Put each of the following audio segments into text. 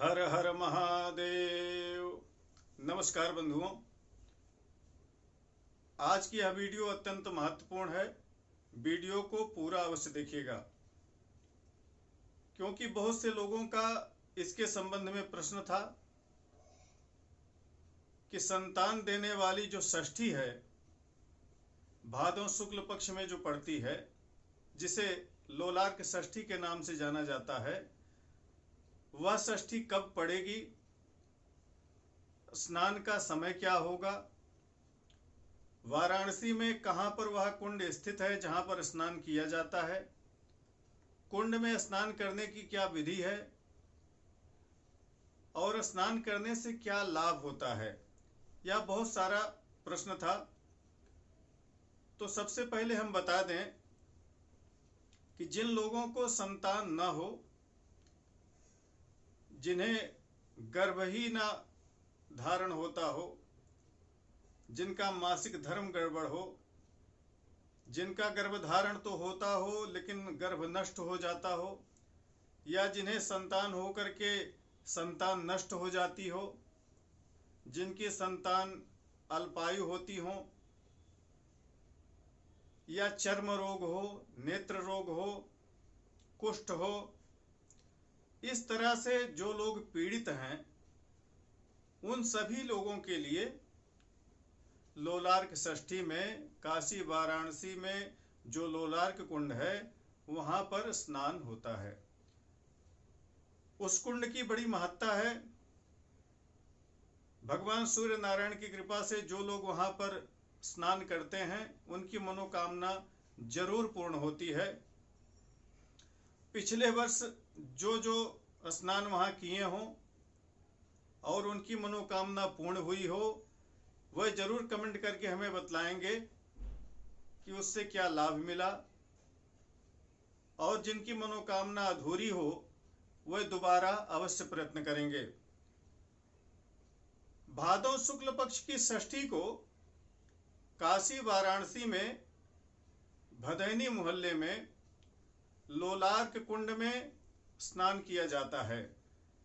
हर हर महादेव। नमस्कार बंधुओं, आज की यह वीडियो अत्यंत महत्वपूर्ण है। वीडियो को पूरा अवश्य देखिएगा, क्योंकि बहुत से लोगों का इसके संबंध में प्रश्न था कि संतान देने वाली जो षष्ठी है, भादों शुक्ल पक्ष में जो पड़ती है, जिसे लोलार्क षष्ठी के नाम से जाना जाता है, वह षष्ठी कब पड़ेगी, स्नान का समय क्या होगा, वाराणसी में कहाँ पर वह कुंड स्थित है जहाँ पर स्नान किया जाता है, कुंड में स्नान करने की क्या विधि है और स्नान करने से क्या लाभ होता है, यह बहुत सारा प्रश्न था। तो सबसे पहले हम बता दें कि जिन लोगों को संतान न हो, जिन्हें गर्भ ही न धारण होता हो, जिनका मासिक धर्म गड़बड़ हो, जिनका गर्भधारण तो होता हो लेकिन गर्भ नष्ट हो जाता हो, या जिन्हें संतान हो करके संतान नष्ट हो जाती हो, जिनकी संतान अल्पायु होती हो, या चर्म रोग हो, नेत्र रोग हो, कुष्ठ हो, इस तरह से जो लोग पीड़ित हैं, उन सभी लोगों के लिए लोलार्क षष्ठी में काशी वाराणसी में जो लोलार्क कुंड है वहां पर स्नान होता है। उस कुंड की बड़ी महत्ता है। भगवान सूर्य नारायण की कृपा से जो लोग वहां पर स्नान करते हैं उनकी मनोकामना जरूर पूर्ण होती है। पिछले वर्ष जो जो स्नान वहां किए हों और उनकी मनोकामना पूर्ण हुई हो, वह जरूर कमेंट करके हमें बतलाएंगे कि उससे क्या लाभ मिला, और जिनकी मनोकामना अधूरी हो वह दोबारा अवश्य प्रयत्न करेंगे। भादों शुक्ल पक्ष की षष्ठी को काशी वाराणसी में भदैनी मोहल्ले में लोलार्क कुंड में स्नान किया जाता है।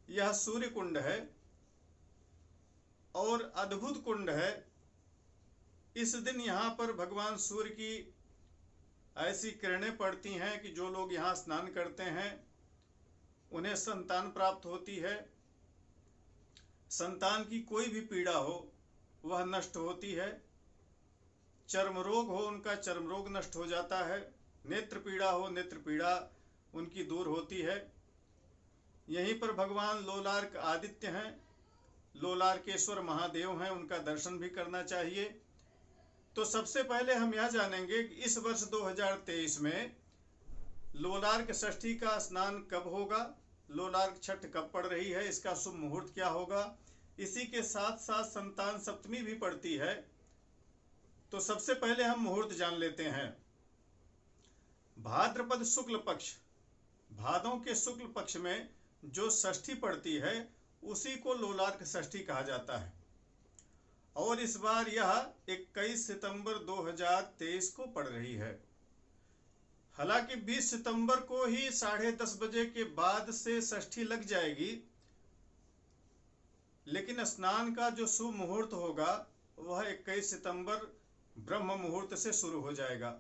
यह सूर्य कुंड है और अद्भुत कुंड है। इस दिन यहाँ पर भगवान सूर्य की ऐसी किरणें पड़ती हैं कि जो लोग यहाँ स्नान करते हैं उन्हें संतान प्राप्त होती है। संतान की कोई भी पीड़ा हो वह नष्ट होती है। चर्म रोग हो, उनका चर्म रोग नष्ट हो जाता है। नेत्र पीड़ा हो, नेत्र पीड़ा उनकी दूर होती है। यहीं पर भगवान लोलार्क आदित्य हैं, लोलार्केश्वर महादेव हैं, उनका दर्शन भी करना चाहिए। तो सबसे पहले हम यह जानेंगे कि इस वर्ष 2023 में लोलार्क षष्ठी का स्नान कब होगा, लोलार्क छठ कब पड़ रही है, इसका शुभ मुहूर्त क्या होगा। इसी के साथ साथ संतान सप्तमी भी पड़ती है। तो सबसे पहले हम मुहूर्त जान लेते हैं। भाद्रपद शुक्ल पक्ष, भादों के शुक्ल पक्ष में जो षष्ठी पड़ती है उसी को लोलार्क षष्ठी कहा जाता है, और इस बार यह 21 सितंबर 2023 को पड़ रही है। हालांकि 20 सितंबर को ही 10:30 बजे के बाद से षष्ठी लग जाएगी, लेकिन स्नान का जो शुभ मुहूर्त होगा वह 21 सितंबर ब्रह्म मुहूर्त से शुरू हो जाएगा।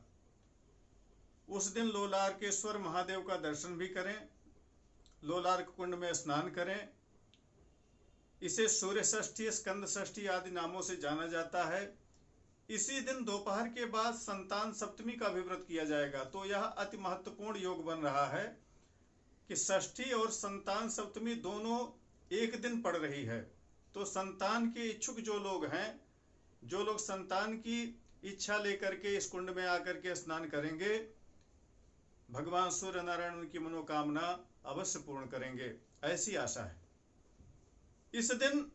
उस दिन लोलार्केश्वर महादेव का दर्शन भी करें, लोलार्क कुंड में स्नान करें। इसे सूर्य षष्ठी, स्कंद षष्ठी आदि नामों से जाना जाता है। इसी दिन दोपहर के बाद संतान सप्तमी का भी व्रत किया जाएगा। तो यह अति महत्वपूर्ण योग बन रहा है कि षष्ठी और संतान सप्तमी दोनों एक दिन पड़ रही है। तो संतान के इच्छुक जो लोग हैं, जो लोग संतान की इच्छा लेकर के इस कुंड में आकर के स्नान करेंगे, भगवान सूर्य नारायण उनकी मनोकामना अवश्य पूर्ण करेंगे, ऐसी आशा है। इस दिन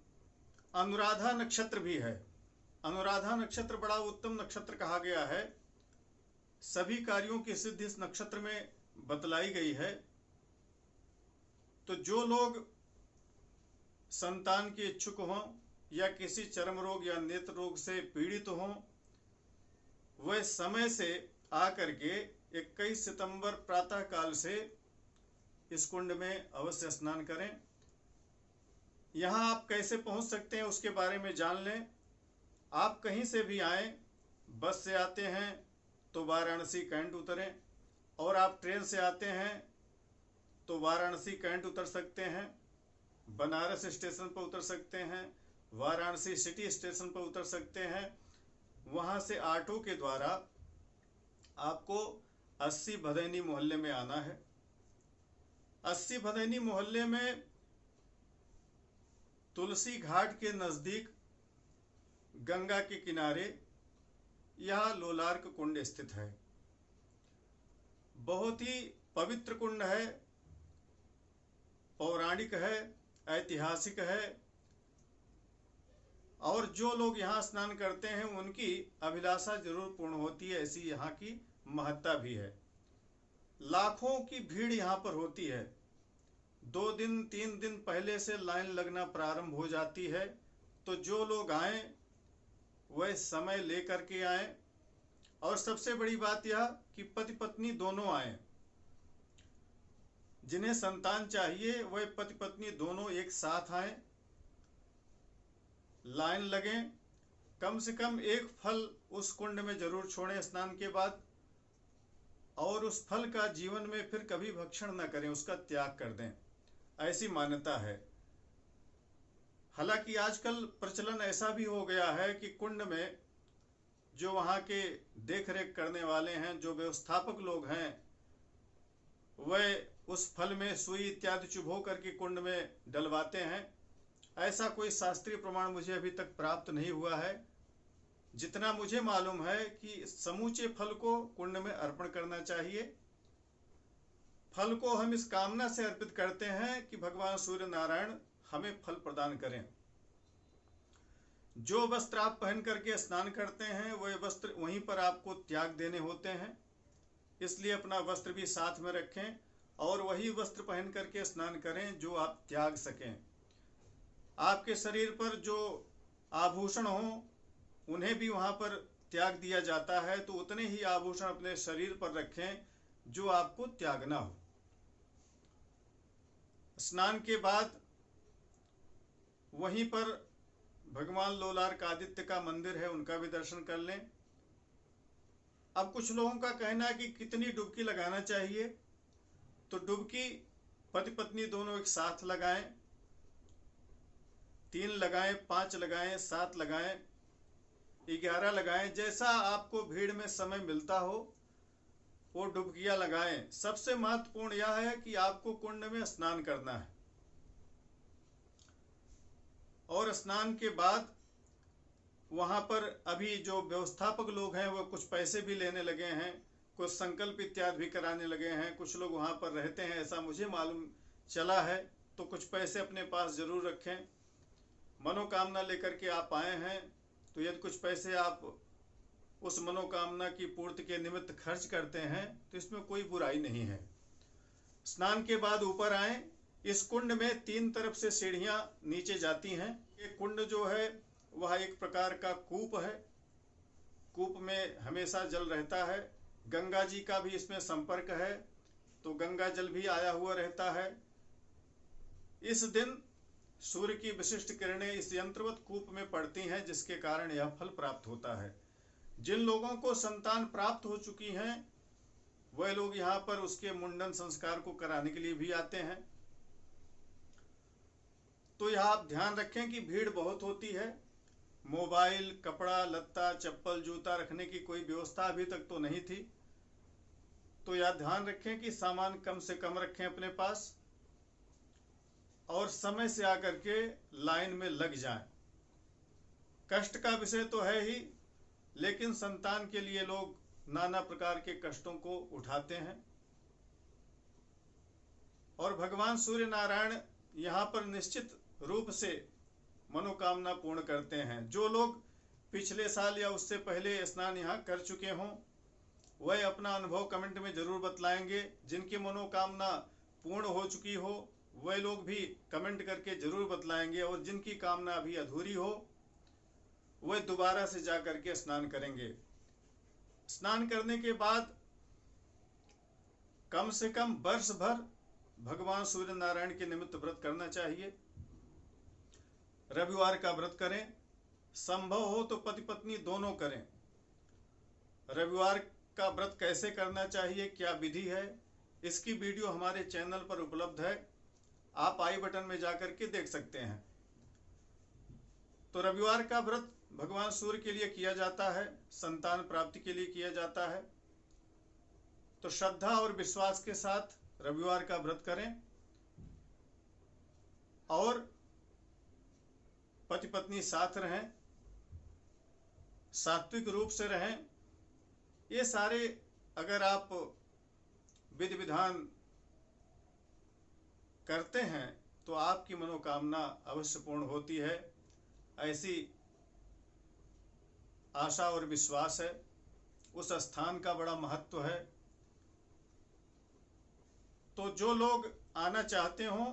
अनुराधा नक्षत्र भी है। अनुराधा नक्षत्र बड़ा उत्तम नक्षत्र कहा गया है। सभी कार्यों की सिद्धि इस नक्षत्र में बतलाई गई है। तो जो लोग संतान के इच्छुक हों या किसी चर्म रोग या नेत्र रोग से पीड़ित हों, वह समय से आकर के 21 सितंबर प्रातः काल से इस कुंड में अवश्य स्नान करें। यहाँ आप कैसे पहुँच सकते हैं उसके बारे में जान लें। आप कहीं से भी आएँ, बस से आते हैं तो वाराणसी कैंट उतरें, और आप ट्रेन से आते हैं तो वाराणसी कैंट उतर सकते हैं, बनारस स्टेशन पर उतर सकते हैं, वाराणसी सिटी स्टेशन पर उतर सकते हैं। वहाँ से ऑटो के द्वारा आपको 80 भदैनी मोहल्ले में आना है। 80 भदैनी मोहल्ले में तुलसी घाट के नज़दीक गंगा के किनारे यह लोलार्क कुंड स्थित है। बहुत ही पवित्र कुंड है, पौराणिक है, ऐतिहासिक है, और जो लोग यहाँ स्नान करते हैं उनकी अभिलाषा जरूर पूर्ण होती है, ऐसी यहाँ की महत्ता भी है। लाखों की भीड़ यहाँ पर होती है। 2 दिन 3 दिन पहले से लाइन लगना प्रारंभ हो जाती है। तो जो लोग आए वह समय लेकर के आए, और सबसे बड़ी बात यह कि पति पत्नी दोनों आए। जिन्हें संतान चाहिए वह पति पत्नी दोनों एक साथ आए, लाइन लगें, कम से कम एक फल उस कुंड में जरूर छोड़ें स्नान के बाद, और उस फल का जीवन में फिर कभी भक्षण न करें, उसका त्याग कर दें, ऐसी मान्यता है। हालांकि आजकल प्रचलन ऐसा भी हो गया है कि कुंड में जो वहाँ के देख रेख करने वाले हैं, जो व्यवस्थापक लोग हैं, वह उस फल में सुई इत्यादि चुभो करके कुंड में डलवाते हैं। ऐसा कोई शास्त्रीय प्रमाण मुझे अभी तक प्राप्त नहीं हुआ है। जितना मुझे मालूम है कि समूचे फल को कुंड में अर्पण करना चाहिए। फल को हम इस कामना से अर्पित करते हैं कि भगवान सूर्य नारायण हमें फल प्रदान करें। जो वस्त्र आप पहन करके स्नान करते हैं वह वस्त्र वहीं पर आपको त्याग देने होते हैं, इसलिए अपना वस्त्र भी साथ में रखें और वही वस्त्र पहन करके स्नान करें जो आप त्याग सकें। आपके शरीर पर जो आभूषण हों उन्हें भी वहाँ पर त्याग दिया जाता है, तो उतने ही आभूषण अपने शरीर पर रखें जो आपको त्यागना हो। स्नान के बाद वहीं पर भगवान लोलार्क आदित्य का मंदिर है, उनका भी दर्शन कर लें। अब कुछ लोगों का कहना है कि कितनी डुबकी लगाना चाहिए, तो डुबकी पति पत्नी दोनों एक साथ लगाएं, 3 लगाएं, 5 लगाएं, 7 लगाएं, 11 लगाएं, जैसा आपको भीड़ में समय मिलता हो वो डुबकियां लगाएं। सबसे महत्वपूर्ण यह है कि आपको कुंड में स्नान करना है, और स्नान के बाद वहाँ पर अभी जो व्यवस्थापक लोग हैं वो कुछ पैसे भी लेने लगे हैं, कुछ संकल्प इत्यादि भी कराने लगे हैं। कुछ लोग वहाँ पर रहते हैं, ऐसा मुझे मालूम चला है, तो कुछ पैसे अपने पास जरूर रखें। मनोकामना लेकर के आप आए हैं तो यदि कुछ पैसे आप उस मनोकामना की पूर्ति के निमित्त खर्च करते हैं तो इसमें कोई बुराई नहीं है। स्नान के बाद ऊपर आएं। इस कुंड में 3 तरफ से सीढ़ियां नीचे जाती हैं। ये कुंड जो है वह एक प्रकार का कूप है, कूप में हमेशा जल रहता है। गंगा जी का भी इसमें संपर्क है, तो गंगा जल भी आया हुआ रहता है। इस दिन सूर्य की विशिष्ट किरणें इस यंत्रवत कूप में पड़ती हैं, जिसके कारण यह फल प्राप्त होता है। जिन लोगों को संतान प्राप्त हो चुकी हैं वह लोग यहाँ पर उसके मुंडन संस्कार को कराने के लिए भी आते हैं। तो यह आप ध्यान रखें कि भीड़ बहुत होती है। मोबाइल, कपड़ा लत्ता, चप्पल, जूता रखने की कोई व्यवस्था अभी तक तो नहीं थी, तो यह ध्यान रखें कि सामान कम से कम रखें अपने पास, और समय से आकर के लाइन में लग जाएं। कष्ट का विषय तो है ही, लेकिन संतान के लिए लोग नाना प्रकार के कष्टों को उठाते हैं, और भगवान सूर्य नारायण यहाँ पर निश्चित रूप से मनोकामना पूर्ण करते हैं। जो लोग पिछले साल या उससे पहले स्नान यहाँ कर चुके हों वह अपना अनुभव कमेंट में जरूर बतलाएंगे। जिनकी मनोकामना पूर्ण हो चुकी हो वह लोग भी कमेंट करके जरूर बतलाएंगे, और जिनकी कामना अभी अधूरी हो वह दोबारा से जा करके स्नान करेंगे। स्नान करने के बाद कम से कम वर्ष भर भगवान सूर्य नारायण के निमित्त व्रत करना चाहिए। रविवार का व्रत करें। संभव हो तो पति पत्नी दोनों करें। रविवार का व्रत कैसे करना चाहिए, क्या विधि है, इसकी वीडियो हमारे चैनल पर उपलब्ध है, आप आई बटन में जाकर के देख सकते हैं। तो रविवार का व्रत भगवान सूर्य के लिए किया जाता है, संतान प्राप्ति के लिए किया जाता है। तो श्रद्धा और विश्वास के साथ रविवार का व्रत करें और पति पत्नी साथ रहें, सात्विक रूप से रहें। ये सारे अगर आप विधि विधान करते हैं तो आपकी मनोकामना अवश्य पूर्ण होती है, ऐसी आशा और विश्वास है। उस स्थान का बड़ा महत्व है। तो जो लोग आना चाहते हों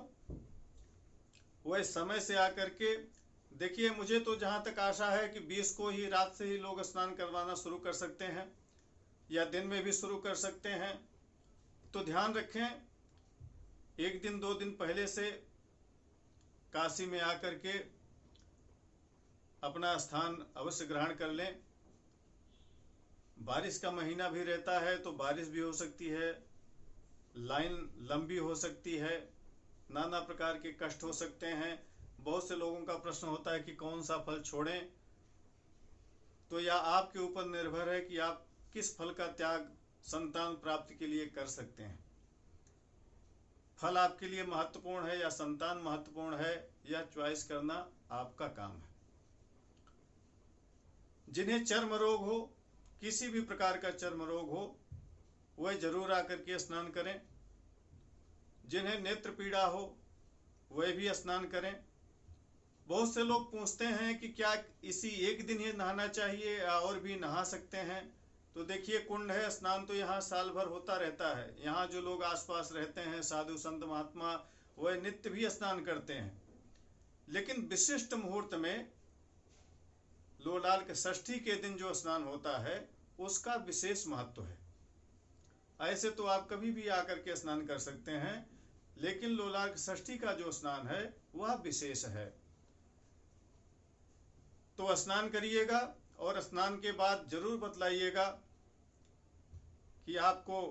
वह समय से आकर के देखिए। मुझे तो जहाँ तक आशा है कि 20 को ही रात से ही लोग स्नान करवाना शुरू कर सकते हैं या दिन में भी शुरू कर सकते हैं। तो ध्यान रखें, 1 दिन 2 दिन पहले से काशी में आकर के अपना स्थान अवश्य ग्रहण कर लें। बारिश का महीना भी रहता है तो बारिश भी हो सकती है, लाइन लंबी हो सकती है, नाना प्रकार के कष्ट हो सकते हैं। बहुत से लोगों का प्रश्न होता है कि कौन सा फल छोड़ें। तो यह आपके ऊपर निर्भर है कि आप किस फल का त्याग संतान प्राप्ति के लिए कर सकते हैं। फल आपके लिए महत्वपूर्ण है या संतान महत्वपूर्ण है, यह चॉइस करना आपका काम है। जिन्हें चर्म रोग हो, किसी भी प्रकार का चर्म रोग हो, वह जरूर आकर के स्नान करें। जिन्हें नेत्र पीड़ा हो वह भी स्नान करें। बहुत से लोग पूछते हैं कि क्या इसी एक दिन ही नहाना चाहिए या और भी नहा सकते हैं। तो देखिए, कुंड है, स्नान तो यहाँ साल भर होता रहता है। यहाँ जो लोग आसपास रहते हैं, साधु संत महात्मा, वह नित्य भी स्नान करते हैं। लेकिन विशिष्ट मुहूर्त में लोलार्क षष्ठी के दिन जो स्नान होता है उसका विशेष महत्व है। ऐसे तो आप कभी भी आकर के स्नान कर सकते हैं, लेकिन लोलार्क षष्ठी का जो स्नान है वह विशेष है। तो स्नान करिएगा और स्नान के बाद जरूर बतलाइएगा कि आपको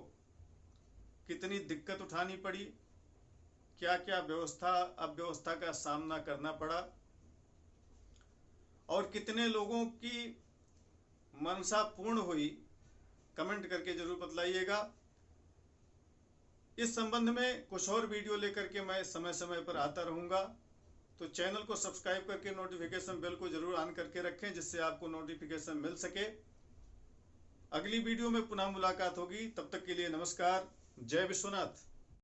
कितनी दिक्कत उठानी पड़ी, क्या क्या व्यवस्था अव्यवस्था का सामना करना पड़ा और कितने लोगों की मनसा पूर्ण हुई। कमेंट करके जरूर बतलाइएगा। इस संबंध में कुछ और वीडियो लेकर के मैं समय समय पर आता रहूँगा। तो चैनल को सब्सक्राइब करके नोटिफिकेशन बेल को जरूर ऑन करके रखें, जिससे आपको नोटिफिकेशन मिल सके। अगली वीडियो में पुनः मुलाकात होगी, तब तक के लिए नमस्कार। जय विश्वनाथ।